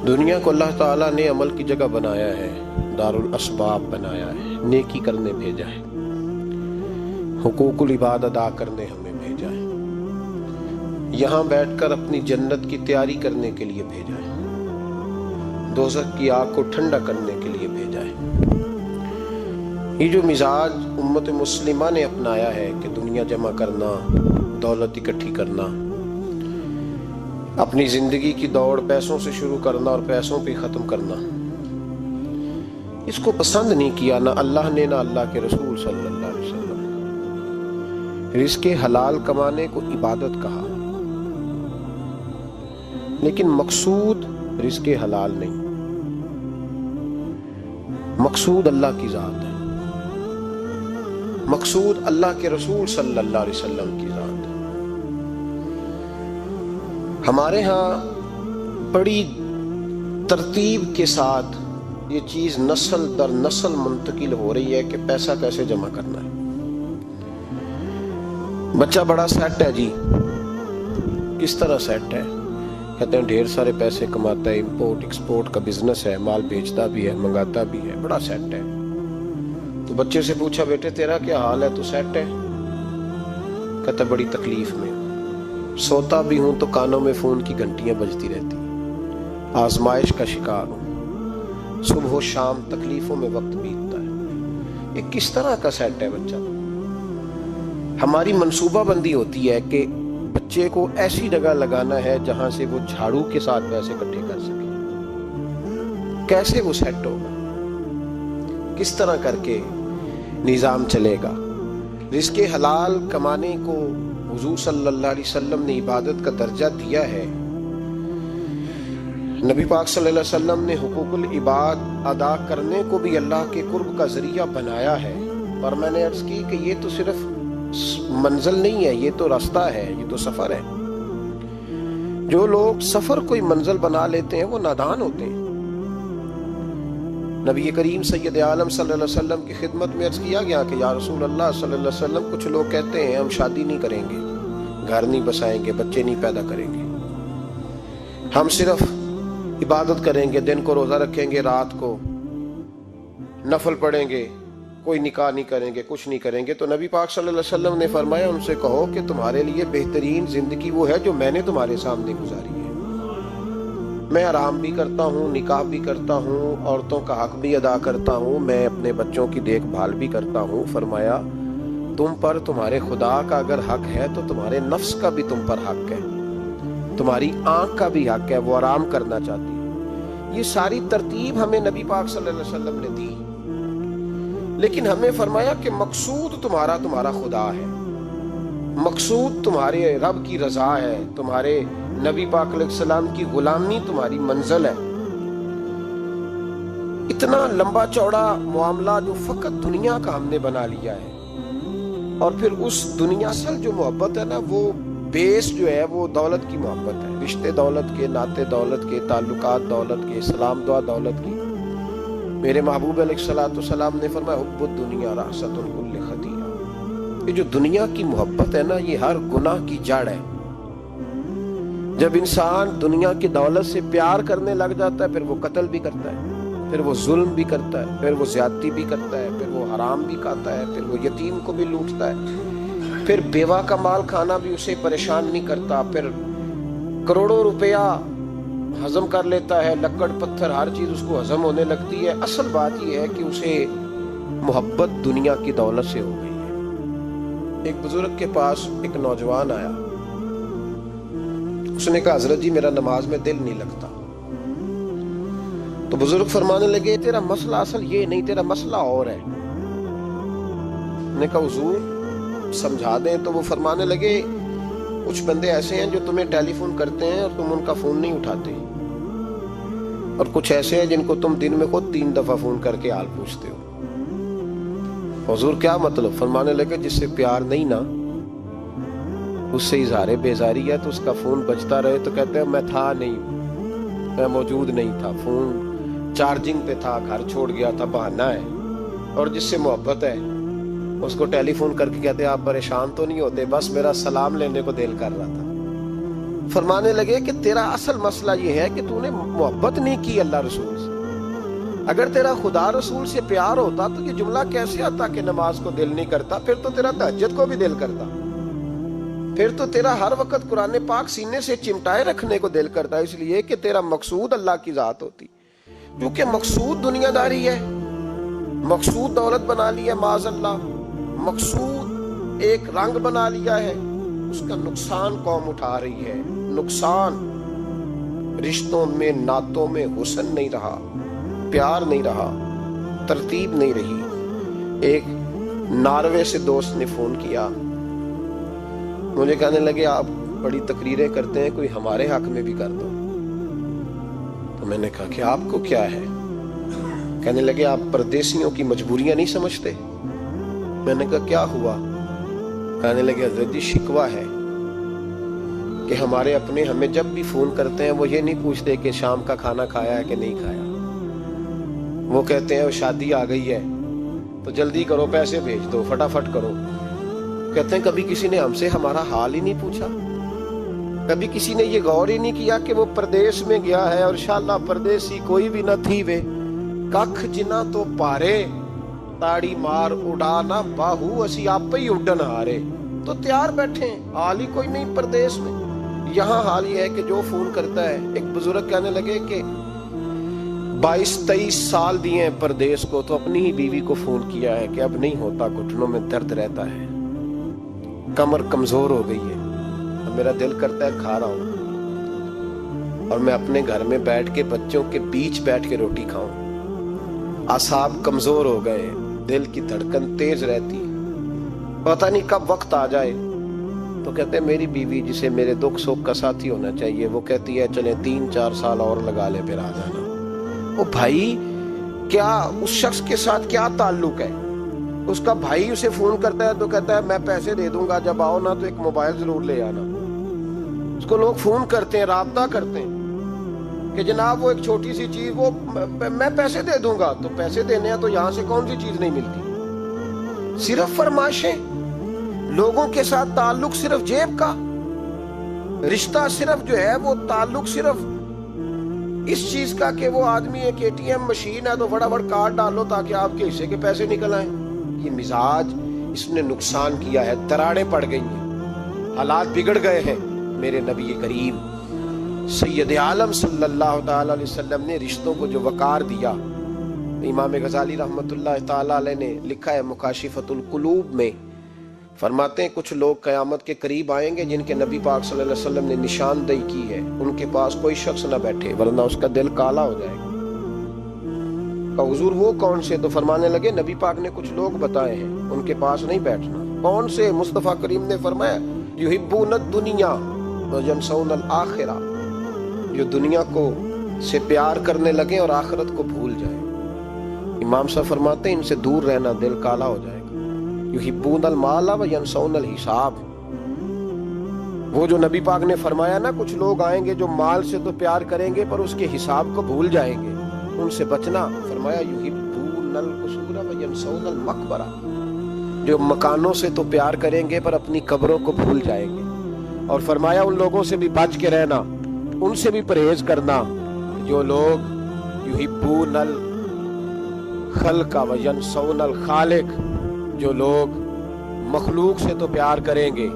دنیا کو اللہ تعالیٰ نے عمل کی جگہ بنایا ہے، دارالاسباب بنایا ہے، نیکی کرنے بھیجا ہے، حقوق العباد ادا کرنے ہمیں بھیجا ہے، یہاں بیٹھ کر اپنی جنت کی تیاری کرنے کے لیے بھیجا ہے، دوزخ کی آگ کو ٹھنڈا کرنے کے لیے بھیجا ہے۔ یہ جو مزاج امت مسلمہ نے اپنایا ہے کہ دنیا جمع کرنا، دولت اکٹھی کرنا، اپنی زندگی کی دوڑ پیسوں سے شروع کرنا اور پیسوں پہ ختم کرنا، اس کو پسند نہیں کیا نہ اللہ نے نہ اللہ کے رسول صلی اللہ علیہ وسلم۔ رزق حلال کمانے کو عبادت کہا، لیکن مقصود رزق حلال نہیں، مقصود اللہ کی ذات ہے، مقصود اللہ کے رسول صلی اللہ علیہ وسلم کی ذات ہے۔ ہمارے ہاں بڑی ترتیب کے ساتھ یہ چیز نسل در نسل منتقل ہو رہی ہے کہ پیسہ کیسے جمع کرنا ہے۔ بچہ بڑا سیٹ ہے جی، کس طرح سیٹ ہے؟ کہتے ہیں ڈھیر سارے پیسے کماتا ہے، امپورٹ ایکسپورٹ کا بزنس ہے، مال بیچتا بھی ہے، منگاتا بھی ہے، بڑا سیٹ ہے۔ تو بچے سے پوچھا بیٹے تیرا کیا حال ہے، تو سیٹ ہے؟ کہتا بڑی تکلیف میں، سوتا بھی ہوں تو کانوں میں فون کی گھنٹیاں بجتی رہتی، آزمائش کا شکار ہوں، صبح و شام تکلیفوں میں وقت بیتتا ہے۔ یہ کس طرح کا سیٹ ہے بچہ؟ ہماری منصوبہ بندی ہوتی ہے کہ بچے کو ایسی جگہ لگانا ہے جہاں سے وہ جھاڑو کے ساتھ پیسے اکٹھے کر سکے۔ کیسے وہ سیٹ ہوگا؟ کس طرح کر کے نظام چلے گا؟ رزق حلال کمانے کو حضور صلی اللہ علیہ وسلم نے عبادت کا درجہ دیا ہے۔ نبی پاک صلی اللہ علیہ وسلم نے حقوق العباد ادا کرنے کو بھی اللہ کے قرب کا ذریعہ بنایا ہے، اور میں نے عرض کی کہ یہ تو صرف منزل نہیں ہے، یہ تو راستہ ہے، یہ تو سفر ہے۔ جو لوگ سفر کوئی منزل بنا لیتے ہیں وہ نادان ہوتے ہیں۔ نبی کریم سید عالم صلی اللہ علیہ وسلم کی خدمت میں عرض کیا گیا کہ یا رسول اللہ صلی اللہ علیہ وسلم، کچھ لوگ کہتے ہیں ہم شادی نہیں کریں گے، گھر نہیں بسائیں گے، بچے نہیں پیدا کریں گے، ہم صرف عبادت کریں گے، دن کو روزہ رکھیں گے، رات کو نفل پڑھیں گے، کوئی نکاح نہیں کریں گے، کچھ نہیں کریں گے۔ تو نبی پاک صلی اللہ علیہ وسلم نے فرمایا ان سے کہو کہ تمہارے لیے بہترین زندگی وہ ہے جو میں نے تمہارے سامنے گزاری ہے۔ میں آرام بھی کرتا ہوں، نکاح بھی کرتا ہوں، عورتوں کا حق بھی ادا کرتا ہوں، میں اپنے بچوں کی دیکھ بھال بھی کرتا ہوں۔ فرمایا تم پر تمہارے خدا کا اگر حق ہے تو تمہارے نفس کا بھی تم پر حق ہے، تمہاری آنکھ کا بھی حق ہے، وہ آرام کرنا چاہتی ہے۔ یہ ساری ترتیب ہمیں نبی پاک صلی اللہ علیہ وسلم نے دی، لیکن ہمیں فرمایا کہ مقصود تمہارا خدا ہے، مقصود تمہارے رب کی رضا ہے، تمہارے نبی پاک علیہ السلام کی غلامی تمہاری منزل ہے۔ اتنا لمبا چوڑا معاملہ جو فقط دنیا کا ہم نے بنا لیا ہے، اور پھر اس دنیا سے جو محبت ہے نا، وہ بیس جو ہے وہ دولت کی محبت ہے، رشتے دولت کے، ناطے دولت کے، تعلقات دولت کے، سلام دعا دولت کی۔ میرے محبوب علیہ السلام نے فرمایا حب الدنیا رأست کل خطیئہ، یہ جو دنیا کی محبت ہے نا، یہ ہر گناہ کی جڑ ہے۔ جب انسان دنیا کی دولت سے پیار کرنے لگ جاتا ہے، پھر وہ قتل بھی کرتا ہے، پھر وہ ظلم بھی کرتا ہے، پھر وہ زیادتی بھی کرتا ہے، پھر وہ حرام بھی کھاتا ہے، پھر وہ یتیم کو بھی لوٹتا ہے، پھر بیوہ کا مال کھانا بھی اسے پریشان نہیں کرتا، پھر کروڑوں روپیہ ہضم کر لیتا ہے، لکڑ پتھر ہر چیز اس کو ہضم ہونے لگتی ہے۔ اصل بات یہ ہے کہ اسے محبت دنیا کی دولت سے ہو گئی ہے۔ ایک بزرگ کے پاس ایک نوجوان آیا، اس نے کہا حضرت جی میرا نماز میں دل نہیں لگتا۔ تو بزرگ فرمانے لگے تیرا مسئلہ اصل یہ نہیں، تیرا مسئلہ اور ہے۔ نے کہا حضور سمجھا دیں۔ تو وہ فرمانے لگے کچھ بندے ایسے ہیں جو تمہیں ٹیلی فون کرتے ہیں اور تم ان کا فون نہیں اٹھاتے، اور کچھ ایسے ہیں جن کو تم دن میں خود 3 دفعہ فون کر کے حال پوچھتے ہو۔ حضور کیا مطلب؟ فرمانے لگے جس سے پیار نہیں نا، اس سے اظہار بیزاری ہے، تو اس کا فون بجتا رہے تو کہتے ہیں میں تھا نہیں، میں موجود نہیں تھا، فون چارجنگ پہ تھا، گھر چھوڑ گیا تھا، بہانہ ہے۔ اور جس سے محبت ہے اس کو ٹیلی فون کر کے کہتے ہیں آپ پریشان تو نہیں ہوتے، بس میرا سلام لینے کو دل کر رہا تھا۔ فرمانے لگے کہ تیرا اصل مسئلہ یہ ہے کہ تو نے محبت نہیں کی اللہ رسول سے. اگر تیرا خدا رسول سے پیار ہوتا تو یہ جملہ کیسے آتا کہ نماز کو دل نہیں کرتا؟ پھر تو تیرا تہجد کو بھی دل کرتا، پھر تو تیرا ہر وقت قرآن پاک سینے سے چمٹائے رکھنے کو دل کرتا، اس لیے کہ تیرا مقصود اللہ کی ذات ہوتی. کیونکہ مقصود دنیا داری ہے، مقصود دولت بنا لی ہے معاذ اللہ، مقصود ایک رنگ بنا لیا ہے، اس کا نقصان قوم اٹھا رہی ہے. نقصان رشتوں میں، نعتوں میں حسن نہیں رہا، پیار نہیں رہا، ترتیب نہیں رہی. ایک ناروے سے دوست نے فون کیا، مجھے کہنے لگے آپ بڑی تقریریں کرتے ہیں، کوئی ہمارے حق میں بھی کر دو. تو میں نے کہا کہ آپ کو کیا ہے؟ کہنے لگے آپ پردیسیوں کی مجبوریاں نہیں سمجھتے. میں نے کہا کیا ہوا؟ کہنے لگے حضرت جی شکوہ ہے کہ ہمارے اپنے ہمیں جب بھی فون کرتے ہیں وہ یہ نہیں پوچھتے کہ شام کا کھانا کھایا ہے کہ نہیں کھایا. وہ کہتے ہیں شادی آ گئی ہے تو جلدی کرو، پیسے بھیج دو، فٹافٹ کرو. کہتے ہیں کبھی کسی نے ہم سے ہمارا حال ہی نہیں پوچھا، کبھی کسی نے یہ غور ہی نہیں کیا کہ وہ پردیس میں گیا ہے اور انشاءاللہ پردیسی کوئی بھی نہ تھی وے ککھ جنا تو پارے تاڑی مار اڑانا باہو اسی آپ ہی اڈن ہارے. تو تیار بیٹھے ہیں، حال ہی کوئی نہیں پردیس میں. یہاں حال یہ ہے کہ جو فون کرتا ہے، ایک بزرگ کہنے لگے کہ 22-23 سال دیے ہیں پردیس کو، تو اپنی ہی بیوی کو فون کیا ہے کہ اب نہیں ہوتا، گھٹنوں میں درد رہتا ہے، کمر کمزور ہو گئی ہے، اب میرا دل کرتا ہے کھا رہا ہوں اور میں اپنے گھر میں بیٹھ کے بچوں کے بیچ بیٹھ کے روٹی کھاؤں. اعصاب کمزور ہو گئے، دل کی دھڑکن تیز رہتی، پتہ نہیں کب وقت آ جائے. تو کہتے ہیں میری بیوی جسے میرے دکھ سکھ کا ساتھی ہونا چاہیے، وہ کہتی ہے چلیں 3-4 سال اور لگا لے پھر آ جانا. وہ بھائی کیا اس شخص کے ساتھ کیا تعلق ہے؟ اس کا بھائی اسے فون کرتا ہے تو کہتا ہے میں پیسے دے دوں گا، جب آؤ نا تو ایک موبائل ضرور لے آنا. اس کو لوگ فون کرتے ہیں، رابطہ کرتے ہیں کہ جناب وہ ایک چھوٹی سی چیز، وہ میں پیسے دے دوں گا. تو پیسے دینے ہیں تو یہاں سے کون سی چیز نہیں ملتی؟ صرف فرمائشیں، لوگوں کے ساتھ تعلق صرف جیب کا، رشتہ صرف جو ہے وہ تعلق صرف اس چیز کا کہ وہ آدمی ایک ATM مشین ہے تو فٹافٹ کارڈ ڈالو تاکہ آپ کے حصے کے پیسے نکل آئیں. یہ مزاج اس نے نقصان کیا ہے، دراڑیں پڑ گئی ہیں، حالات بگڑ گئے ہیں. میرے نبی کریم سید عالم صلی اللہ تعالی علیہ وسلم نے رشتوں کو جو وقار دیا. امام غزالی رحمۃ اللہ تعالی علیہ نے لکھا ہے مکاشفۃ القلوب میں، فرماتے ہیں کچھ لوگ قیامت کے قریب آئیں گے جن کے نبی پاک صلی اللہ علیہ وسلم نے نشاندہی کی ہے، ان کے پاس کوئی شخص نہ بیٹھے ورنہ اس کا دل کالا ہو جائے گا. کہ حضور وہ کون سے؟ تو فرمانے لگے نبی پاک نے کچھ لوگ بتائے ہیں، ان کے پاس نہیں بیٹھنا. کون سے؟ مصطفیٰ کریم نے فرمایا یحبون الدنیا وینسون الآخرہ، جو دنیا کو سے پیار کرنے لگے اور آخرت کو بھول جائیں. امام صاحب فرماتے ہیں ان سے دور رہنا، دل کالا ہو جائے گا. یحبون المال وینسون الحساب، وہ جو نبی پاک نے فرمایا نا کچھ لوگ آئیں گے جو مال سے تو پیار کریں گے پر اس کے حساب کو بھول جائیں گے، ان سے بچنا. فرمایا یحبون القصور وینسون المقبرہ، جو مکانوں سے تو پیار کریں گے پر اپنی قبروں کو بھول جائیں گے. اور فرمایا ان لوگوں سے بھی بچ کے رہنا، ان سے بھی پرہیز کرنا جو لوگ یحبون الخلق وینسون الخالق، جو لوگ مخلوق سے تو پیار کریں گے،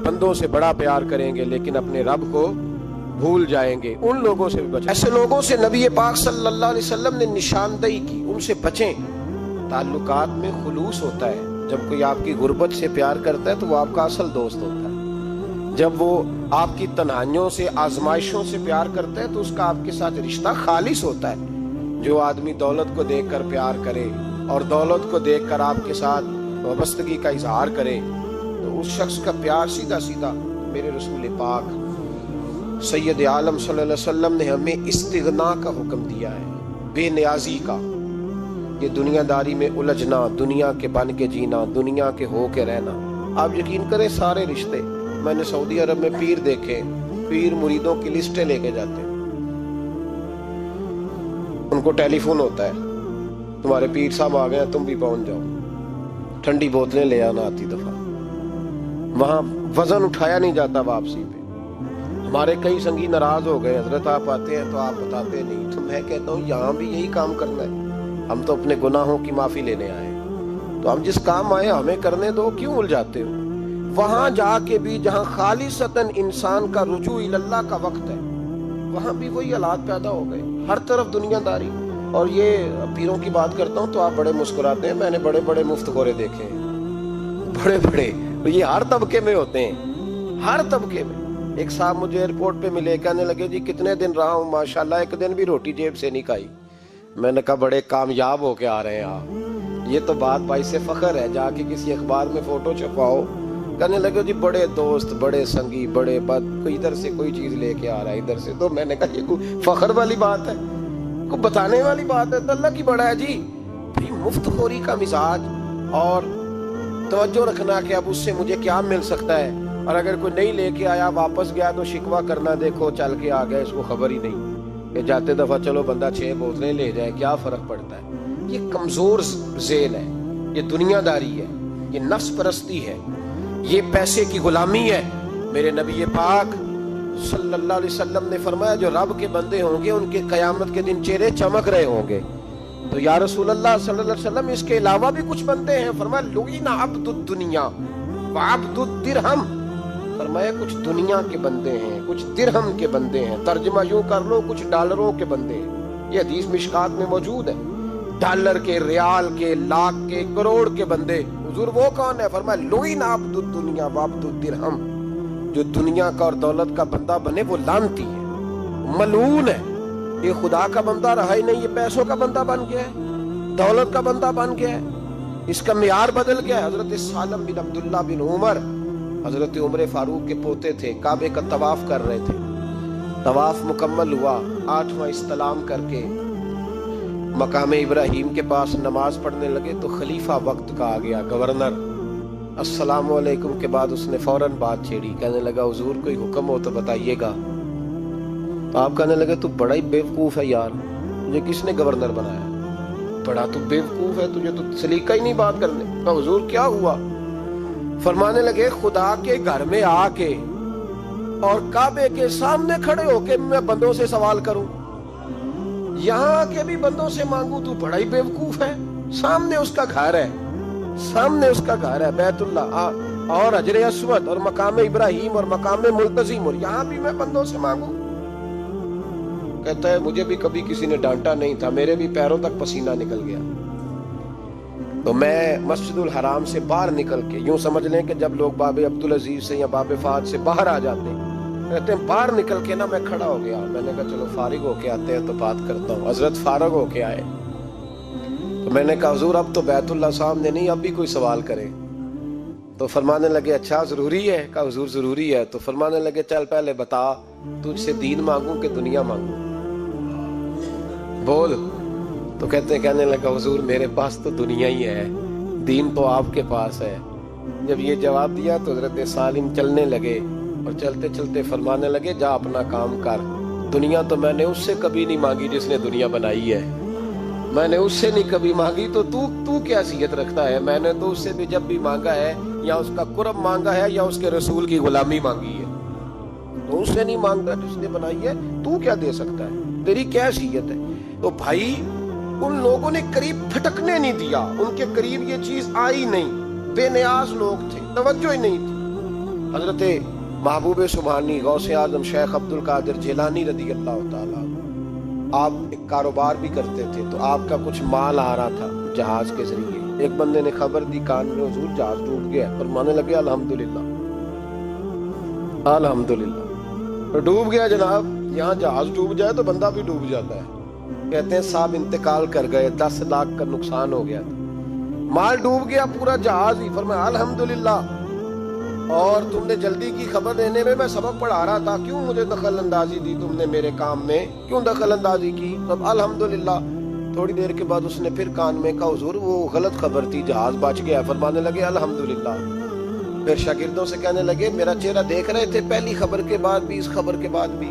بندوں سے بڑا پیار کریں گے لیکن اپنے رب کو بھول جائیں گے، ان لوگوں سے بھی بچیں. ایسے لوگوں سے نبی پاک صلی اللہ علیہ وسلم نے نشاندہی کی، ان سے بچیں. تعلقات میں خلوص ہوتا ہے، جب کوئی آپ کی غربت سے پیار کرتا ہے تو وہ آپ کا اصل دوست ہوتا ہے. جب وہ آپ کی تنہائیوں سے، آزمائشوں سے پیار کرتا ہے تو اس کا آپ کے ساتھ رشتہ خالص ہوتا ہے. جو آدمی دولت کو دیکھ کر پیار کرے اور دولت کو دیکھ کر آپ کے ساتھ وابستگی کا اظہار کرے تو اس شخص کا پیار سیدھا سیدھا. میرے رسول پاک سید عالم صلی اللہ علیہ وسلم نے ہمیں استغنا کا حکم دیا ہے، بے نیازی کا. یہ دنیا داری میں الجھنا، دنیا کے بن کے جینا، دنیا کے ہو کے رہنا. آپ یقین کریں سارے رشتے، میں نے سعودی عرب میں پیر دیکھے، پیر مریدوں کی لسٹیں لے کے جاتے ہیں. ان کو ٹیلی فون ہوتا ہے تمہارے پیر صاحب آ گئے، تم بھی پہنچ جاؤ. ٹھنڈی بوتلیں لے آنا آتی دفعہ. وہاں وزن اٹھایا نہیں جاتا واپسی پہ، ہمارے کئی سنگی ناراض ہو گئے، حضرت آپ آتے ہیں تو آپ بتاتے نہیں، تو میں کہتا ہوں یہاں بھی یہی کام کرنا ہے، ہم تو اپنے گناہوں کی معافی لینے آئے، تو ہم جس کام آئے ہمیں کرنے دو، کیوں الجھاتے ہو؟ وہاں جا کے بھی جہاں خالصتاً انسان کا رجوع اللہ کا وقت ہے، وہاں بھی وہی حالات پیدا ہو گئے، ہر طرف دنیا داری۔ اور یہ پیروں کی بات کرتا ہوں تو آپ بڑے مسکراتے ہیں، میں نے بڑے بڑے مفت خورے دیکھے ہیں، بڑے بڑے، یہ ہر طبقے میں ہوتے ہیں، ہر طبقے میں۔ ایک صاحب مجھے ایئرپورٹ پہ ملے، کہنے لگے جی کتنے دن رہا ہوں، ماشاءاللہ ایک دن بھی روٹی جیب سے نہیں کھائی۔ میں نے کہا بڑے کامیاب ہو کے آ رہے ہیں آپ، یہ تو بات باعث فخر ہے، جا کے کسی اخبار میں فوٹو چھپواؤ۔ کہنے لگے جی بڑے دوست، بڑے سنگی، بڑے کوئی ادھر سے کوئی چیز لے کے آ رہا ہے ادھر سے، تو میں نے کہا یہ کوئی فخر والی بات ہے، کوئی بتانے والی بات ہے؟ تو اللہ کی بڑا ہے جی بھائی، مفت خوری کا مزاج اور توجہ رکھنا کہ اب اس سے مجھے کیا مل سکتا ہے، اور اگر کوئی نہیں لے کے آیا واپس گیا تو شکوہ کرنا، دیکھو چل کے آ گئے، اس کو خبر ہی نہیں کہ جاتے دفعہ چلو بندہ 6 بوتلیں لے جائے، کیا فرق پڑتا ہے؟ یہ کمزور ذیل ہے، یہ دنیا داری ہے، یہ نفس پرستی ہے، یہ پیسے کی غلامی ہے۔ میرے نبی پاک صلی اللہ علیہ وسلم نے فرمایا جو رب کے بندے ہوں گے ان کے قیامت کے دن چہرے چمک رہے ہوں گے۔ تو یا رسول اللہ صلی اللہ علیہ وسلم اس کے علاوہ بھی کچھ بندے ہیں؟ فرمایا لعن عبد الدنیا وعبد الدرہم، فرمایا کچھ دنیا کے بندے ہیں، کچھ درہم کے بندے ہیں، ترجمہ یوں کر لو کچھ ڈالروں کے بندے ہیں۔ یہ حدیث مشکات میں موجود ہے، ڈالر کے، ریال کے، لاکھ کے، کروڑ کے بندے۔ حضور وہ کون ہے؟ فرمایا لعن عبد الدنیا وعبد الدرہم، جو دنیا کا اور دولت کا بندہ بنے وہ لعنتی ہے، ملعون ہے۔ یہ خدا کا بندہ رہا ہی نہیں، یہ پیسوں کا بندہ بن گیا ہے، دولت کا بندہ بن گیا ہے، اس کا معیار بدل گیا ہے۔ حضرت سالم بن عبداللہ بن عمر، حضرت عمر فاروق کے پوتے تھے، کعبے کا طواف کر رہے تھے، طواف مکمل ہوا، 8واں استلام کر کے مقام ابراہیم کے پاس نماز پڑھنے لگے تو خلیفہ وقت کا آ گیا، گورنر۔ السلام علیکم کے بعد اس نے فوراً بات چھیڑی، کہنے لگا حضور کوئی حکم ہو تو بتائیے گا۔ تو آپ کہنے لگے تو بڑا ہی بیوقوف ہے یار، تجھے کس نے گورنر بنایا؟ بڑا تو بیوقوف ہے، تجھے تو سلیقہ ہی نہیں بات کرنے کا۔ حضور کیا ہوا؟ فرمانے لگے خدا کے گھر میں آ کے اور کعبے کے سامنے کھڑے ہو کے میں بندوں سے سوال کروں، یہاں کے بھی بندوں سے مانگوں، تو بڑا ہی بیوقوف ہے۔ سامنے اس کا گھر ہے، سامنے اس کا گھر ہے بیت اللہ اور حجر اسود اور مقام ابراہیم اور مقام ملتزم، اور یہاں بھی میں بندوں سے مانگوں؟ کہتا ہے مجھے بھی کبھی کسی نے ڈانٹا نہیں تھا، میرے بھی پیروں تک پسینہ نکل گیا، تو میں مسجد الحرام سے باہر نکل کے، یوں سمجھ لیں کہ جب لوگ باب عبدالعزیز سے یا باب فہد سے باہر آ جاتے ہیں، کہتے ہیں باہر نکل کے نا میں کھڑا ہو گیا، میں نے کہا چلو فارغ ہو کے آتے ہیں تو بات کرتا ہوں۔ حضرت فارغ ہو کے آئے تو میں نے کہا حضور اب تو بیت اللہ سامنے نہیں، اب بھی کوئی سوال کرے؟ تو فرمانے لگے اچھا ضروری ہے؟ کہا حضور ضروری ہے۔ تو فرمانے لگے چل پہلے بتا تجھ سے دین مانگوں کہ دنیا مانگوں، بول۔ تو کہنے لگا حضور میرے پاس تو دنیا ہی ہے، دین تو آپ کے پاس ہے۔ جب یہ جواب دیا تو حضرت سالم چلنے لگے، اور چلتے چلتے فرمانے لگے جا اپنا کام کر، دنیا تو میں نے اس سے کبھی نہیں مانگی جس نے دنیا بنائی ہے، میں نے اس سے نہیں کبھی مانگی، تو تو کیا حیثیت رکھتا ہے؟ میں نے تو اس سے بھی جب بھی مانگا ہے یا اس کا قرب مانگا ہے یا اس کے رسول کی غلامی مانگی ہے، تو اس سے نہیں مانگتا جس نے بنائی ہے، تو کیا دے سکتا ہے؟ تیری کیا حیثیت ہے؟ تو بھائی ان لوگوں نے قریب پھٹکنے نہیں دیا، ان کے قریب یہ چیز آئی نہیں، بے نیاز لوگ تھے، توجہ ہی نہیں تھی۔ حضرت محبوب سبحانی غوث اعظم شیخ عبد القادر جیلانی رضی اللہ تعالیٰ، آپ ایک کاروبار بھی کرتے تھے، تو آپ کا کچھ مال آ رہا تھا جہاز کے ذریعے، ایک بندے نے خبر دی کان میں حضور جہاز ڈوب گیا، فرمانے لگے الحمدللہ الحمدللہ، ڈوب گیا جناب، یہاں جہاز ڈوب جائے تو بندہ بھی ڈوب جاتا ہے۔ کہتے ہیں صاحب انتقال کر گئے، 10 لاکھ کا نقصان ہو گیا، مال ڈوب گیا پورا جہاز ہی، فرمایا الحمدللہ، اور تم نے جلدی کی خبر دینے میں سبق پڑھا رہا تھا، کیوں مجھے دخل اندازی دی تم نے میرے کام میں، کیوں دخل اندازی کی؟ تب الحمدللہ۔ تھوڑی دیر کے بعد اس نے پھر کان میں کہا حضور وہ غلط خبر تھی، جہاز بچ گیا، فرمانے لگے الحمدللہ۔ پھر شاگردوں سے کہنے لگے میرا چہرہ دیکھ رہے تھے پہلی خبر کے بعد بھی، اس خبر کے بعد بھی؟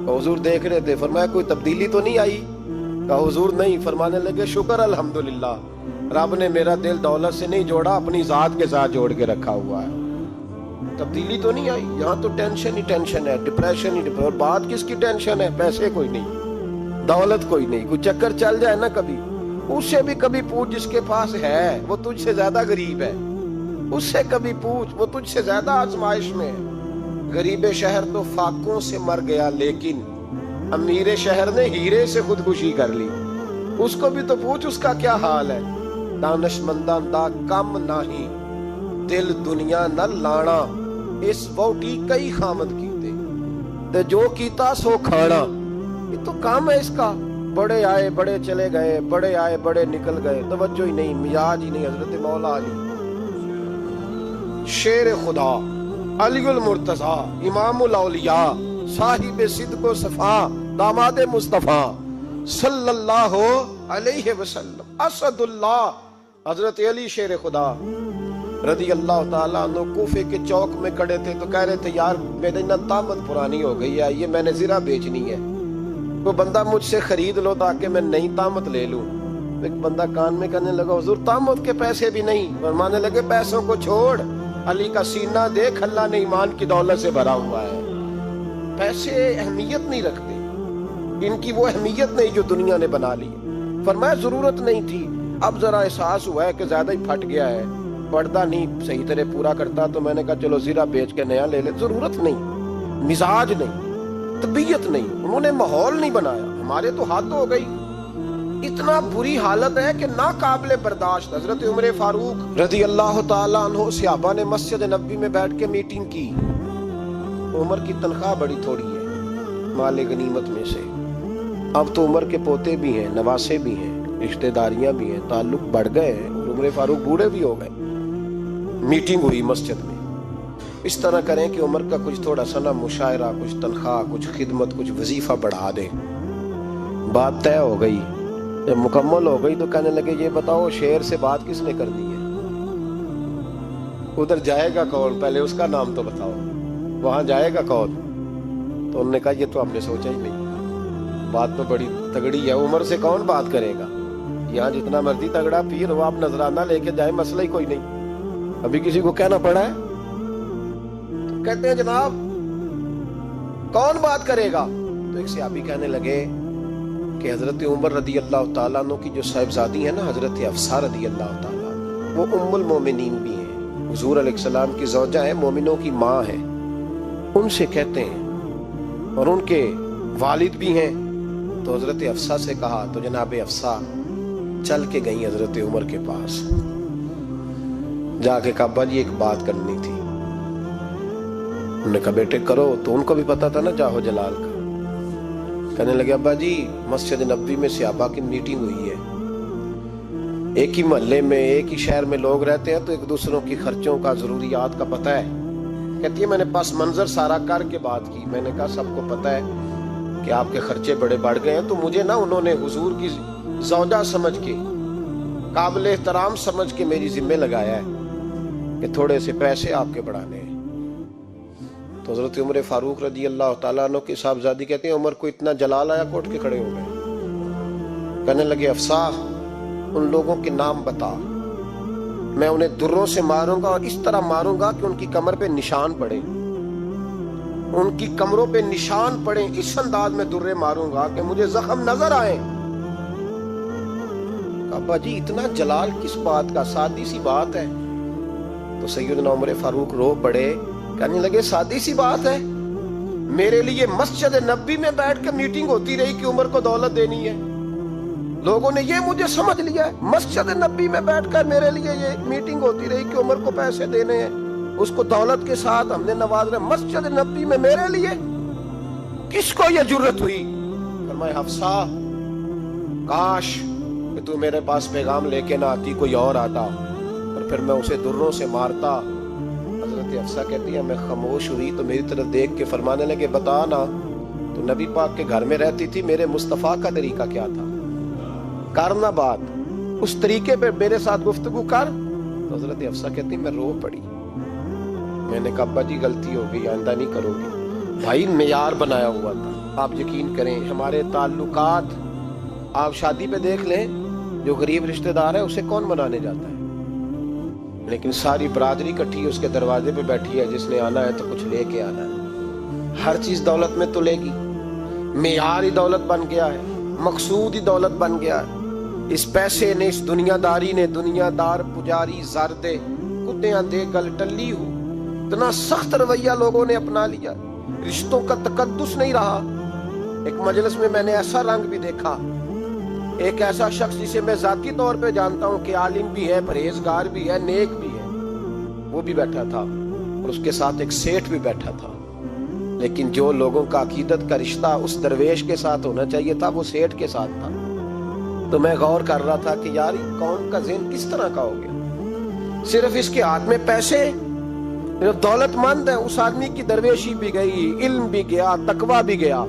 حضور دیکھ رہے تھے۔ فرمایا کوئی تبدیلی تو نہیں آئی؟ کہا حضور نہیں۔ فرمانے لگے شکر الحمدللہ، رب نے میرا دل دولت سے نہیں جوڑا، اپنی ذات کے ساتھ جوڑ کے رکھا ہوا ہے۔ تبدیلی تو نہیں آئی. یہاں تو ٹینشن ہی ٹینشن ہے, ڈپریشن ہی اور بات کس کی ٹینشن ہے؟ پیسے کوئی نہیں, دولت کوئی نہیں. کوئی چکر چل جائے نا کبھی, اس سے بھی کبھی پوچھ جس کے پاس ہے وہ تجھ سے زیادہ غریب ہے, اس سے کبھی پوچھ وہ تجھ سے زیادہ آزمائش میں ہے. غریب شہر تو فاقوں سے مر گیا, لیکن امیر شہر نے ہیرے سے خودکشی کر لی. اس کو بھی تو پوچھ اس کا کیا حال ہے. دانش منداں دا کم نہیں, دل دنیا نہ لانا, اس ووٹی کئی خامد کیتے تے جو کیتا سو کھانا. یہ تو کام ہے اس کا. بڑے آئے بڑے چلے گئے, بڑے آئے بڑے نکل گئے, توجہ ہی نہیں, مزاج ہی نہیں. حضرت مولا علی شیر خدا, علی المرتضی, امام الاولیاء, صاحب صدق و صفا, داماد مصطفیٰ صلی اللہ علیہ وسلم, اسد اللہ, حضرت علی شیر خدا رضی اللہ تعالیٰ عنہ کوفے کے چوک میں کھڑے تھے تو کہہ رہے تھے یار میری نا طامت پرانی ہو گئی ہے, یہ میں نے زرہ بیچنی ہے, وہ بندہ مجھ سے خرید لو تاکہ میں نئی طامت لے لوں. ایک بندہ کان میں کہنے لگا حضور طامت کے پیسے بھی نہیں. فرمانے لگے پیسوں کو چھوڑ, علی کا سینہ دیکھ, اللہ نے ایمان کی دولت سے بھرا ہوا ہے. پیسے اہمیت نہیں رکھتے, ان کی وہ اہمیت نہیں جو دنیا نے بنا لی. فرمایا ضرورت نہیں تھی, اب ذرا احساس ہوا ہے کہ زیادہ ہی پھٹ گیا ہے, پردہ نہیں صحیح طرح پورا کرتا, تو میں نے کہا چلو زرہ بیچ کے نیا لے لے. ضرورت نہیں, مزاج نہیں, طبیعت نہیں, انہوں نے ماحول نہیں بنایا. ہمارے تو حد ہو گئی, اتنا بری حالت ہے کہ ناقابل برداشت. حضرت عمر فاروق رضی اللہ تعالیٰ عنہ صحابہ نے مسجد نبوی میں بیٹھ کے میٹنگ کی. عمر کی تنخواہ بڑی تھوڑی ہے مال غنیمت میں سے, اب تو عمر کے پوتے بھی ہیں, نواسے بھی ہیں, رشتہ داریاں بھی ہیں, تعلق بڑھ گئے ہیں, اور عمر فاروق بوڑھے بھی ہو گئے. میٹنگ ہوئی مسجد میں, اس طرح کریں کہ عمر کا کچھ تھوڑا سا نا مشاعرہ, کچھ تنخواہ, کچھ خدمت, کچھ وظیفہ بڑھا دیں. بات طے ہو گئی. جب مکمل ہو گئی تو کہنے لگے یہ بتاؤ شیر سے بات کس نے کرنی ہے, ادھر جائے گا کون, پہلے اس کا نام تو بتاؤ, وہاں جائے گا کون. تو انہوں نے کہا یہ تو ہم نے سوچا ہی نہیں, بات تو بڑی تگڑی ہے, عمر سے کون بات کرے گا, یہاں جتنا مرضی تگڑا پیر ہو آپ نذرانہ لے کے جائیں, مسئلہ ہی کوئی نہیں. ابھی کسی کو کہنا پڑا ہے تو کہتے ہیں جناب کون بات کرے گا. تو ایک صحابی کہنے لگے کہ حضرت عمر رضی اللہ تعالیٰ عنہ کی جو صاحبزادی ہے نا حضرت حفصہ رضی اللہ تعالیٰ عنہ, وہ ام المومنین بھی ہیں, حضور علیہ السلام کی زوجہ ہیں, مومنوں کی ماں ہیں, ان سے کہتے ہیں, اور ان کے والد بھی ہیں. تو حضرت حفصہ سے کہا تو جناب حفصہ چل کے گئیں حضرت عمر کے پاس, جا کے کہا ابا جی ایک بات کرنی تھی. انہوں نے کہا بیٹے کرو. تو ان کو بھی پتا تھا نا جاہو جلال کا. کہنے لگے ابا جی مسجد نبوی میں صحابہ کی میٹنگ ہوئی ہے, ایک ہی محلے میں ایک ہی شہر میں لوگ رہتے ہیں تو ایک دوسروں کی خرچوں کا ضروریات کا پتہ ہے. کہتی ہے میں نے پس منظر سارا کر کے بات کی, میں نے کہا سب کو پتہ ہے کہ آپ کے خرچے بڑے بڑھ گئے ہیں, تو مجھے نا انہوں نے حضور کی زوجہ سمجھ کے, قابل احترام سمجھ کے میری ذمہ لگایا ہے کہ تھوڑے سے پیسے آپ کے بڑھانے ہیں. تو حضرت عمر فاروق رضی اللہ تعالیٰ عنہ کی صاحبزادی کہتے ہیں عمر کو اتنا جلال آیا کوٹ کے کھڑے ہو گئے. کہنے لگے حفصہ ان لوگوں کے نام بتا, میں انہیں دروں سے ماروں گا, اور اس طرح ماروں گا کہ ان کی کمر پہ نشان پڑے, ان کی کمروں پہ نشان پڑے, اس انداز میں درے ماروں گا کہ مجھے زخم نظر آئے. ابا جی اتنا جلال کس بات کا, سادی سی بات ہے. تو سیدنا عمر فاروق رو پڑے, کہنے لگے سادی سی بات ہے, میرے لیے مسجد نبوی میں بیٹھ کے میٹنگ ہوتی رہی کہ عمر کو دولت دینی ہے, لوگوں نے یہ مجھے سمجھ لیا ہے. مسجد نبوی میں بیٹھ کر میرے لیے یہ میٹنگ ہوتی رہی کہ عمر کو پیسے دینے ہیں, اس کو دولت کے ساتھ ہم نے نواز رہے. مسجد نبوی میں میرے لیے کس کو یہ جرت ہوئی. فرمایا حفصہ کاش کہ تو میرے پاس پیغام لے کے نہ آتی, کوئی اور آتا اور پھر میں اسے دروں سے مارتا. حضرت حفصہ کہتی ہے میں خاموش ہوئی تو میری طرف دیکھ کے فرمانے لگے بتا نا تو نبی پاک کے گھر میں رہتی تھی, میرے مصطفیٰ کا طریقہ کیا تھا, کرنا بات اس طریقے پہ میرے ساتھ گفتگو کر. تو حضرت حفصہ کہتی میں رو پڑی, میں نے کہا ابا جی غلطی ہو گئی, آئندہ نہیں کروں گی. بھائی معیار بنایا ہوا تھا, آپ یقین کریں ہمارے تعلقات آپ شادی پہ دیکھ لیں, جو غریب رشتہ دار ہے اسے کون بنانے جاتا ہے, لیکن ساری برادری کٹھی اس کے دروازے پہ بیٹھی ہے، جس نے آنا ہے تو کچھ لے کے آنا ہے۔ ہر چیز دولت میں تو لے گی، معیار ہی دولت بن گیا ہے، مقصود ہی دولت بن گیا ہے۔ اس پیسے نے، اس دنیا داری نے، دنیا دار پجاری زردے کتیاں دے گل ٹلی ہو، اتنا سخت رویہ لوگوں نے اپنا لیا، رشتوں کا تقدس نہیں رہا۔ ایک مجلس میں نے ایسا رنگ بھی دیکھا، ایک ایسا شخص جسے میں ذاتی طور پہ جانتا ہوں کہ عالم بھی ہے، پرہیزگار بھی ہے، نیک بھی ہے، وہ بھی بیٹھا تھا اور اس کے ساتھ ایک سیٹھ بھی بیٹھا تھا، لیکن جو لوگوں کا عقیدت کا رشتہ اس درویش کے ساتھ ہونا چاہیے تھا وہ سیٹھ کے ساتھ تھا۔ تو میں غور کر رہا تھا کہ یار قوم کا ذہن کس طرح کا ہو گیا، صرف اس کے ہاتھ میں پیسے، جو دولت مند ہے اس آدمی کی درویشی بھی گئی، علم بھی گیا، تقویٰ بھی گیا،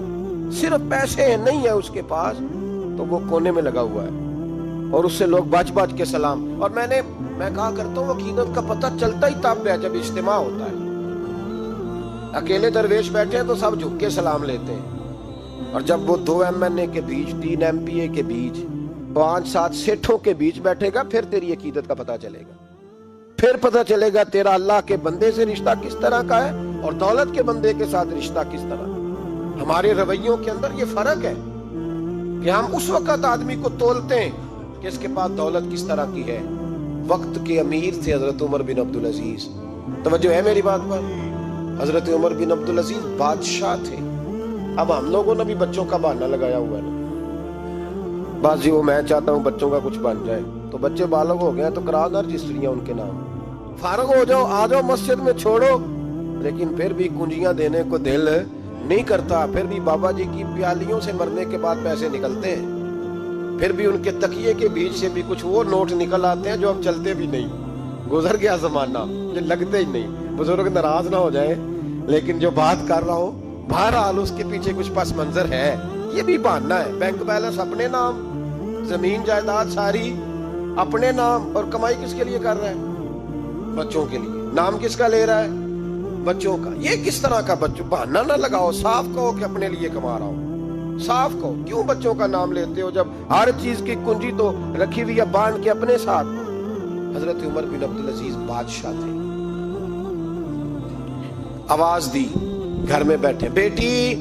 صرف پیسے نہیں ہے اس کے پاس تو وہ کونے میں لگا ہوا ہے اور اس سے لوگ بچ بچ کے سلام۔ اور میں کہا کرتا ہوں عقیدت کا پتہ چلتا ہی تب ہے جب اجتماع ہوتا ہے۔ اکیلے درویش بیٹھے ہیں تو سب جھک کے سلام لیتے ہیں، اور جب وہ 2 MNA کے بیچ، 3 MPA کے بیچ، 5-7 سیٹھوں کے بیچ بیٹھے گا، پھر تیری عقیدت کا پتہ چلے گا، پھر پتہ چلے گا تیرا اللہ کے بندے سے رشتہ کس طرح کا ہے اور دولت کے بندے کے ساتھ رشتہ کس طرح۔ ہمارے رویوں کے اندر یہ فرق ہے کہ ہم اس وقت آدمی کو تولتے ہیں کہ اس کے پاس دولت کس طرح کی ہے۔ وقت کے امیر تھے حضرت عمر بن عبدالعزیز، توجہ ہے میری بات پر، حضرت عمر بن عبدالعزیز بادشاہ تھے۔ اب ہم لوگوں نے بھی بچوں کا بہانہ لگایا ہوا ہے نا، بس جی وہ میں چاہتا ہوں بچوں کا کچھ بن جائے، تو بچے بالغ ہو گئے تو کرا دو رجسٹریاں ان کے نام، فارغ ہو جاؤ، آ جاؤ مسجد میں چھوڑو، لیکن پھر بھی کنجیاں دینے کو دل نہیں کرتا، پھر بھی بابا جی کی پیالیوں سے مرنے کے بعد پیسے نکلتے ہیں، پھر بھی ان کے تکیے کے بیچ سے بھی کچھ وہ نوٹ نکل آتے ہیں جو اب چلتے بھی نہیں، گزر گیا زمانہ، جو لگتے ہی نہیں، بزرگ ناراض نہ ہو جائے، لیکن جو بات کر رہا ہوں بہرحال اس کے پیچھے کچھ پس منظر ہے۔ یہ بھی بہانہ ہے، بینک بیلنس اپنے نام، زمین جائیداد ساری اپنے نام، اور کمائی کس کے لیے کر رہا ہے؟ بچوں کے لیے۔ نام کس کا لے رہا ہے؟ بچوں کا۔ یہ کس طرح کا بچوں؟ بہانہ نہ لگاؤ، صاف کہو کہ اپنے لیے کما رہا ہوں، صاف کہو، کیوں بچوں کا نام لیتے ہو جب ہر چیز کی کنجی تو رکھی ہوئی ہے باندھ کے اپنے ساتھ۔ حضرت عمر بن عبدالعزیز بادشاہ تھے، آواز دی، گھر میں بیٹھے، بیٹی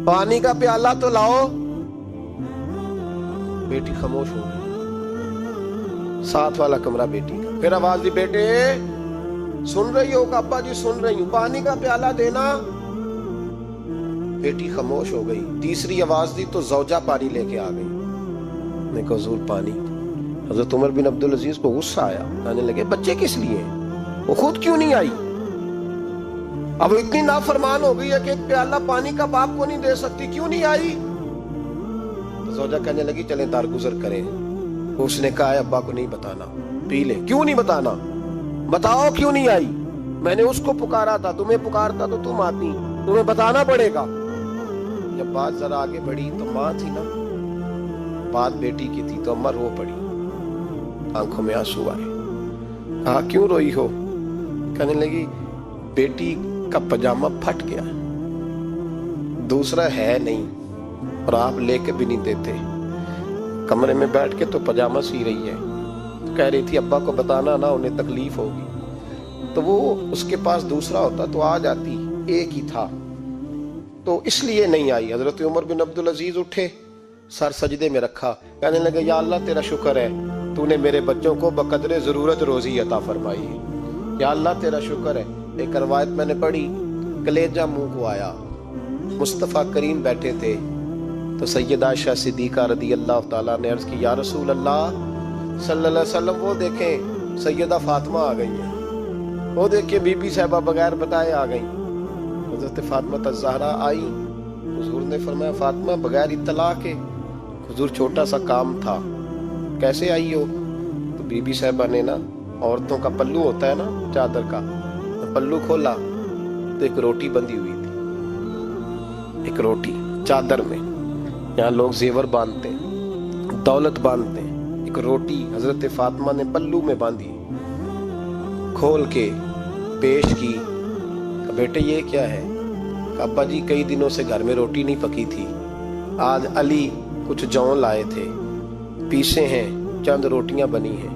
پانی کا پیالہ تو لاؤ، بیٹی خاموش ہو گئی، ساتھ والا کمرہ بیٹی کا، پھر آواز دی، بیٹے سن رہی ہو؟ کہ ابا جی سن رہی ہوں، پانی کا پیالہ دینا، بیٹی خاموش ہو گئی، تیسری آواز دی تو زوجہ پانی لے کے آ گئی، میں کہا حضور پانی۔ حضرت عمر بن عبدالعزیز کو غصہ آیا، کہنے لگے بچے کس لیے ہیں، وہ خود کیوں نہیں آئی؟ اب اتنی نافرمان ہو گئی ہے کہ ایک پیالہ پانی کا باپ کو نہیں دے سکتی، کیوں نہیں آئی؟ تو زوجہ کہنے لگی چلیں درگزر کریں۔ اس نے کہا ابا کو نہیں بتانا، پی لے۔ کیوں نہیں بتانا؟ بتاؤ کیوں نہیں آئی؟ میں نے اس کو پکارا تھا، تمہیں پکارتا تو تم آتی، تمہیں بتانا پڑے گا۔ جب بات ذرا آگے بڑھی تو ماں تھی نا، بات بیٹی کی تھی، تو اماں رو پڑی، آنکھوں میں آنسو آئے۔ کہا کیوں روئی ہو؟ کہنے لگی بیٹی کا پجامہ پھٹ گیا، دوسرا ہے نہیں، اور آپ لے کے بھی نہیں دیتے، کمرے میں بیٹھ کے تو پجامہ سی رہی ہے، کہہ رہی تھی ابا کو بتانا نا، انہیں تکلیف ہوگی، تو وہ اس کے پاس دوسرا ہوتا تو آ جاتی، ایک ہی تھا، تو اس لیے نہیں آئی۔ حضرت عمر بن عبدالعزیز اٹھے، سر سجدے میں رکھا، کہنے لگے یا اللہ تیرا شکر ہے، تو نے میرے بچوں کو بقدر ضرورت روزی عطا فرمائی ہے، یا اللہ تیرا شکر ہے۔ ایک روایت میں نے پڑھی، کلیجہ منہ کو آیا، مصطفیٰ کریم بیٹھے تھے، تو سیدہ عائشہ صدیقہ رضی اللہ تعالیٰ نے عرض کی یا رسول اللہ صلی اللہ علیہ وسلم، وہ دیکھیں سیدہ فاطمہ آ گئی ہیں، وہ دیکھیں بی بی صاحبہ بغیر بتائے آ گئی۔ حضرت فاطمہ الزہرا آئی، حضور نے فرمایا فاطمہ بغیر اطلاع کے؟ حضور چھوٹا سا کام تھا، کیسے آئی ہو؟ تو بی بی صاحبہ نے نا، عورتوں کا پلو ہوتا ہے نا چادر کا، پلو کھولا تو ایک روٹی بندھی ہوئی تھی، ایک روٹی چادر میں، یہاں لوگ زیور باندھتے ہیں، دولت باندھتے ہیں، ایک روٹی حضرت فاطمہ نے پلو میں باندھی، کھول کے پیش کی، کہ بیٹے یہ کیا ہے؟ کہ ابا جی کئی دنوں سے گھر میں روٹی نہیں پکی تھی، آج علی کچھ جون لائے تھے، پیسے ہیں، چند روٹیاں بنی ہیں،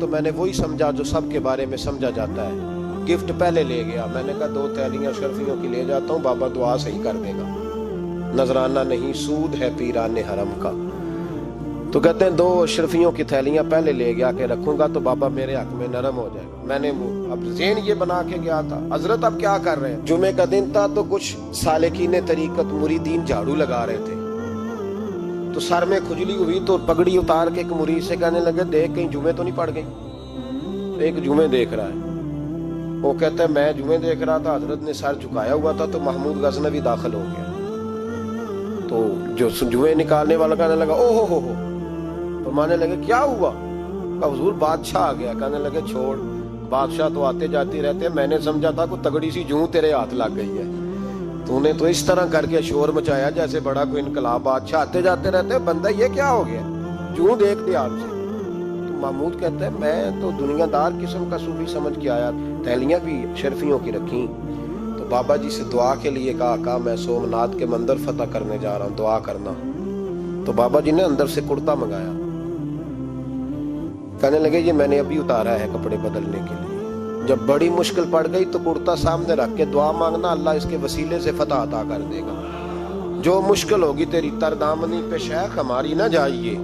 تو میں نے وہی سمجھا جو سب کے بارے میں سمجھا جاتا ہے، گفٹ پہلے لے گیا، میں نے کہا 2 تھیلیاں شرفیوں کی لے جاتا ہوں، بابا دعا صحیح کر دے گا، نذرانہ نہیں سود ہے پیران حرم کا۔ تو کہتے ہیں 2 اشرفیوں کی تھیلیاں پہلے لے گیا کہ رکھوں گا تو بابا میرے حق میں نرم ہو جائے گا۔ میں نے اب ذہن یہ بنا کے گیا تھا، حضرت اب کیا کر رہے ہیں؟ جمعے کا دن تھا تو کچھ سالکین طریقت مریدین جھاڑو لگا رہے تھے، تو سر میں کھجلی ہوئی تو پگڑی اتار کے ایک مرید سے کہنے لگے دیکھ کہیں جمعے تو نہیں پڑ گئی؟ ایک جمعے دیکھ رہا ہے، وہ کہتا ہے میں جمعے دیکھ رہا تھا، حضرت نے سر جھکایا ہوا تھا تو محمود غزنوی داخل ہو گیا، تو جو جمعے نکالنے والا کہنے لگا او ہو، فرمانے لگے کیا ہوا؟ کہا حضور بادشاہ آ گیا۔ کہنے لگے چھوڑ، بادشاہ تو آتے جاتے رہتے ہیں، میں نے سمجھا تھا کوئی تگڑی سی جوں تیرے ہاتھ لگ گئی ہے، تو نے تو اس طرح کر کے شور مچایا جیسے بڑا کوئی انقلاب، بادشاہ آتے جاتے رہتے ہیں، بندہ یہ کیا ہو گیا، جوں دیکھ دے آپ سے۔ تو محمود کہتا ہے میں تو دنیا دار قسم کا صوفی سمجھ کے آیا، تھیلیاں بھی شرفیوں کی رکھیں، تو بابا جی سے دعا کے لیے کہا میں سومناتھ کے مندر فتح کرنے جا رہا ہوں، دعا کرنا۔ تو بابا جی نے اندر سے کرتا منگایا، کہنے لگے یہ میں نے ابھی اتارا ہے کپڑے بدلنے کے لیے، جب بڑی مشکل پڑ گئی تو کرتا سامنے رکھ کے دعا مانگنا، اللہ اس کے وسیلے سے فتح عطا کر دے گا۔ جو مشکل ہوگی تیری تردامنی پہ شیخ ہماری نہ جائیے،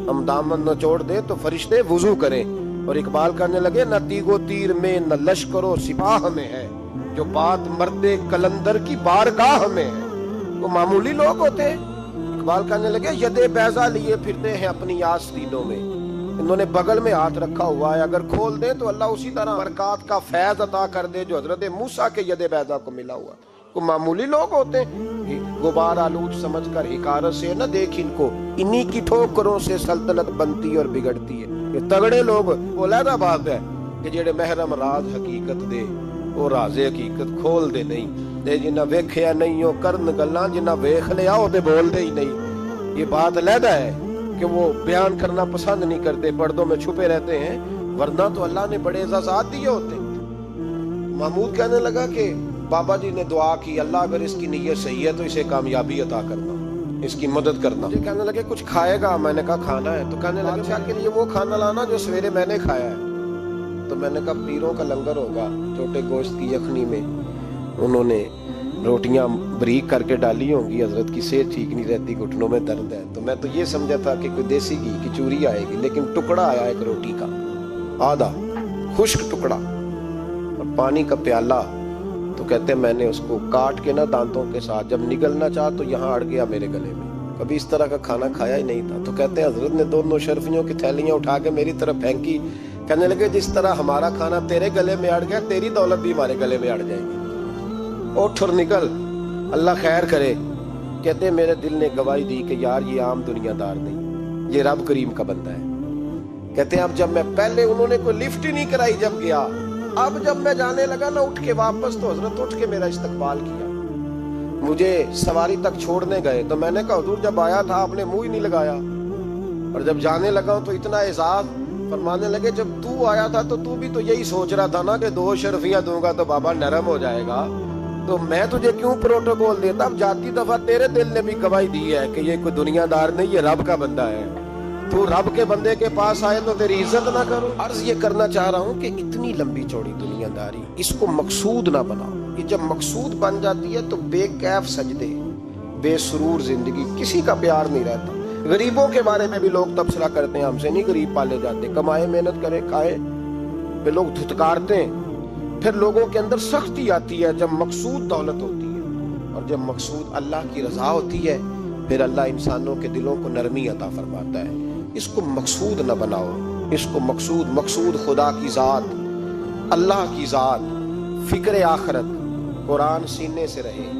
ہم دامن نہ چھوڑ دیں تو فرشتے وضو کریں۔ اور اقبال کہنے لگے نہ تیگ و تیر میں نہ لشکر و سپاہ میں ہے، جو بات مرد کلندر کی بارگاہ میں ہے۔ وہ معمولی لوگ ہوتے ہیں۔ اقبال کہنے لگے ید بیضا لیے پھرتے ہیں اپنی آستینوں میں، انہوں نے بغل میں ہاتھ رکھا ہوا ہے، اگر کھول دیں تو اللہ اسی طرح برکات کا فیض عطا کر دے جو حضرت موسیٰ کے ید بیضا کو ملا ہوا۔ وہ معمولی لوگ ہوتے ہیں، غبار آلود سمجھ کر حکارت سے نہ دیکھ ان کو، انہی کی ٹھوکروں سے سلطنت بنتی اور بگڑتی ہے۔ یہ تگڑے لوگ وہ علیحدہ بات ہے کہ جڑے محرم راز حقیقت دے وہ راز حقیقت کھول دے نہیں، دے جنہ ویکھیا نہیں ہو کرن گلاں، جنہ ویکھ لیا ہو تے بول دے ہی نہیں۔ یہ بات علیحدہ ہے کہ وہ بیان کرنا پسند نہیں کرتے، پردوں میں چھپے رہتے ہیں، ورنہ تو اللہ نے بڑے اعزازات دیے ہوتے۔ محمود کہنے لگا کہ بابا جی نے دعا کی اللہ اگر اس کی نیت صحیح ہے تو اسے کامیابی عطا کرنا، اس کی مدد کرنا۔ جی کہنے لگے کچھ کھائے گا؟ میں نے کہا کھانا ہے۔ تو کہنے لگے بادشاہ کے لیے وہ کھانا لانا جو سویرے میں نے کھایا ہے۔ تو میں نے کہا پیروں کا لنگر ہوگا، چھوٹے گوشت کی یخنی میں انہوں نے روٹیاں بریک کر کے ڈالی ہوں گی، حضرت کی صحت ٹھیک نہیں رہتی، گھٹنوں میں درد ہے، تو میں تو یہ سمجھا تھا کہ کوئی دیسی گھی کی چوری آئے گی، لیکن ٹکڑا آیا ایک روٹی کا، آدھا خشک ٹکڑا اور پانی کا پیالہ۔ تو کہتے ہیں میں نے اس کو کاٹ کے نہ دانتوں کے ساتھ جب نگلنا چاہا تو یہاں اڑ گیا میرے گلے میں، کبھی اس طرح کا کھانا کھایا ہی نہیں تھا۔ تو کہتے ہیں حضرت نے 2 شرفیوں کی تھیلیاں اٹھا کے میری طرف پھینکی، کہنے لگے جس طرح ہمارا کھانا تیرے گلے میں اڑ گیا تیری دولت بھی ہمارے گلے میں اڑ جائے گی، اٹھ اور نکل، اللہ خیر کرے۔ کہتے ہیں میرے دل نے گواہی دی کہ یار یہ عام دنیا دار نہیں، یہ رب کریم کا بندہ ہے۔ کہتے ہیں اب جب میں پہلے انہوں نے کوئی لفٹ ہی نہیں کرائی جب گیا، اب جب میں جانے لگا نہ اٹھ کے واپس تو حضرت اٹھ کے میرا استقبال کیا، مجھے سواری تک چھوڑنے گئے تو میں نے کہا حضور جب آیا تھا آپ نے منہ ہی نہیں لگایا، اور جب جانے لگا تو اتنا اعزاز۔ فرمانے لگے جب تو آیا تھا تو تو بھی تو یہی سوچ رہا تھا نا کہ 2 شرفیاں دوں گا تو بابا نرم ہو جائے گا، تو میں تجھے کیوں پروٹوکول دیتا؟ اب جاتی دفعہ تیرے دل نے بھی گواہی دی ہے کہ یہ کوئی دنیا دار نہیں، یہ رب کا بندہ ہے، تو رب کے بندے کے پاس آئے تو تیری عزت نہ کرو۔ عرض یہ کرنا چاہ رہا ہوں کہ اتنی لمبی چوڑی دنیا داری اس کو مقصود نہ بناؤ، یہ جب مقصود بن جاتی ہے تو بے کیف سجدے، بے سرور زندگی، کسی کا پیار نہیں رہتا۔ غریبوں کے بارے میں بھی لوگ تبصرہ کرتے ہیں، ہم سے نہیں غریب پالے جاتے، کمائے محنت کرے کھائے، پھر لوگ دھتکارتے ہیں۔ پھر لوگوں کے اندر سختی آتی ہے جب مقصود دولت ہوتی ہے، اور جب مقصود اللہ کی رضا ہوتی ہے پھر اللہ انسانوں کے دلوں کو نرمی عطا فرماتا ہے۔ اس کو مقصود نہ بناؤ، اس کو مقصود خدا کی ذات، اللہ کی ذات، فکر آخرت، قرآن سینے سے رہے،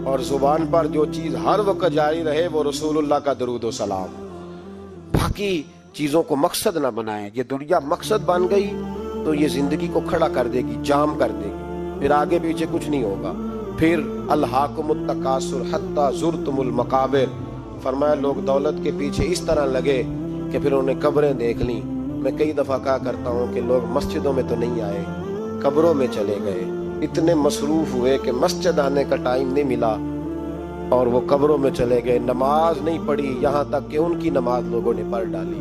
اور زبان پر جو چیز ہر وقت جاری رہے وہ رسول اللہ کا درود و سلام۔ باقی چیزوں کو مقصد نہ بنائیں، یہ دنیا مقصد بن گئی تو یہ زندگی کو کھڑا کر دے گی، جام کر دے گی، پھر آگے پیچھے کچھ نہیں ہوگا۔ پھر الہاکم التکاثر حتی زرتم المقابر، فرمایا لوگ دولت کے پیچھے اس طرح لگے کہ پھر انہیں قبریں دیکھ لیں۔ میں کئی دفعہ کہا کرتا ہوں کہ لوگ مسجدوں میں تو نہیں آئے، قبروں میں چلے گئے، اتنے مصروف ہوئے کہ مسجد آنے کا ٹائم نہیں ملا اور وہ قبروں میں چلے گئے، نماز نہیں پڑھی، یہاں تک کہ ان کی نماز لوگوں نے پڑھ ڈالی۔